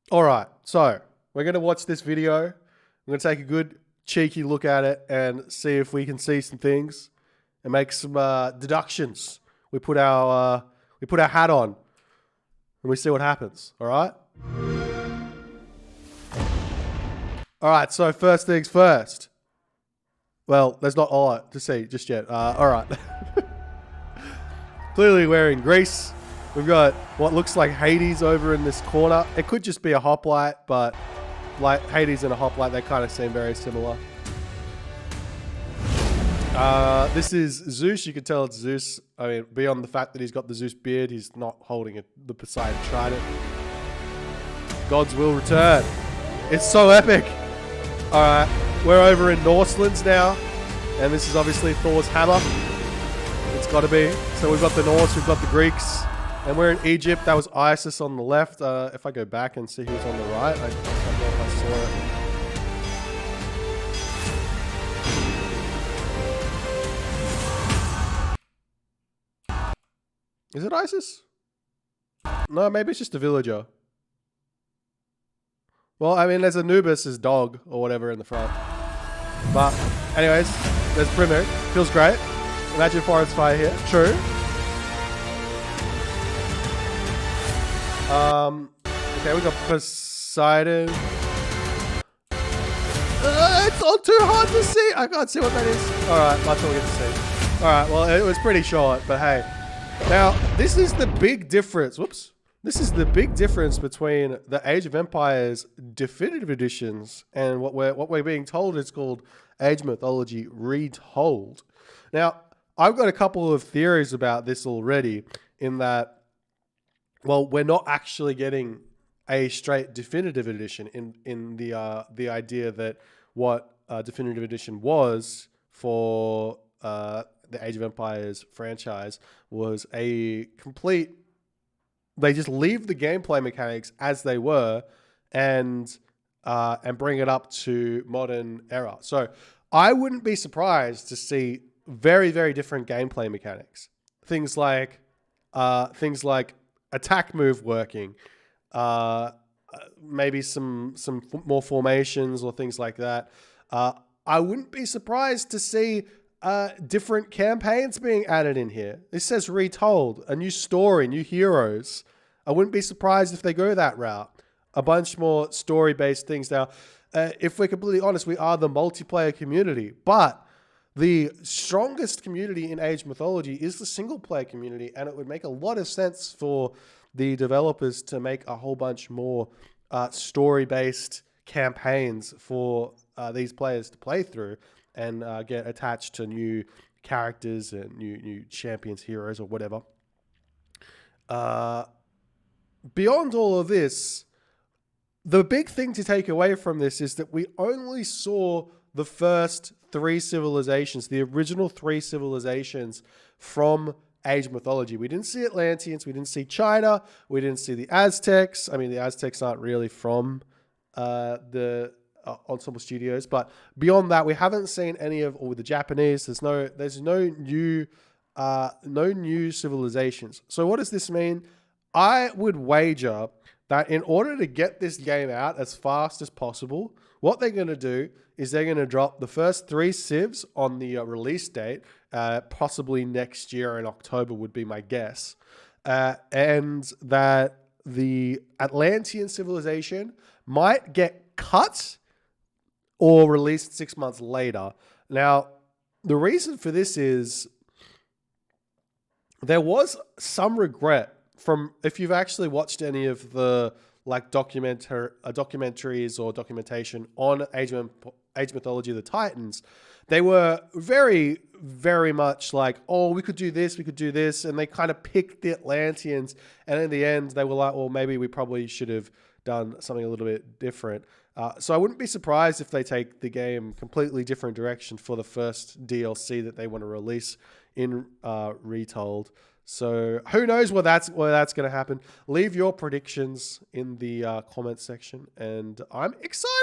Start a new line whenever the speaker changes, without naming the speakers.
All right, so we're going to watch this video. I'm going to take a good cheeky look at it and see if we can see some things and make some deductions. We put our hat on and we see what happens. All right. All right. So first things first. Well, there's not a lot to see just yet. All right. Clearly wearing grease. We've got what looks like Hades over in this corner. It could just be a hoplite, but like Hades and a hoplite, they kind of seem very similar. This is Zeus. You can tell it's Zeus. I mean, beyond the fact that he's got the Zeus beard, he's not holding the Poseidon trident. Gods will return. It's so epic. All right, we're over in Norselands now, and this is obviously Thor's hammer. It's got to be. So we've got the Norse, we've got the Greeks, and we're in Egypt. That was Isis on the left. If I go back and see who's on the right, I don't know if I saw it. Is it Isis? No, maybe it's just a villager. Well, I mean, there's Anubis' dog or whatever in the front. But anyways, there's Primu. Feels great. Imagine forest fire here. True. Okay, we got Poseidon. It's all too hard to see. I can't see what that is. All right, that's all we get to see. All right, well, it was pretty short, but hey. Now, this is the big difference. Whoops. This is the big difference between the Age of Empires definitive editions and what we're being told is called Age Mythology Retold. Now, I've got a couple of theories about this already in that, well, we're not actually getting a straight definitive edition in the idea that what definitive edition was for the Age of Empires franchise was a complete. They just leave the gameplay mechanics as they were, and bring it up to modern era. So I wouldn't be surprised to see very, very different gameplay mechanics. Things like attack move working, maybe some more formations or things like that. I wouldn't be surprised to see different campaigns being added in here. This says Retold, a new story, new heroes. I wouldn't be surprised if they go that route. A bunch more story-based things. Now, if we're completely honest, we are the multiplayer community, but the strongest community in Age Mythology is the single-player community, and it would make a lot of sense for the developers to make a whole bunch more story-based campaigns for these players to play through and get attached to new characters and new champions, heroes, or whatever. Beyond all of this, the big thing to take away from this is that we only saw the first three civilizations, the original three civilizations from Age Mythology. We didn't see Atlanteans, we didn't see China, we didn't see the Aztecs. I mean, the Aztecs aren't really from the Ensemble Studios, but beyond that, we haven't seen any of all the Japanese. There's no new civilizations. So what does this mean? I would wager that in order to get this game out as fast as possible, what they're going to do is they're going to drop the first three civs on the release date, possibly next year in October would be my guess, and that the Atlantean civilization might get cut or released 6 months later. Now, the reason for this is there was some regret from, if you've actually watched any of the like documentaries or documentation on Age Mythology of the Titans, they were very, very much like, oh, we could do this, and they kind of picked the Atlanteans, and in the end, they were like, well, maybe we probably should have done something a little bit different. So I wouldn't be surprised if they take the game completely different direction for the first DLC that they want to release in Retold. So who knows where that's going to happen. Leave your predictions in the comment section, and I'm excited.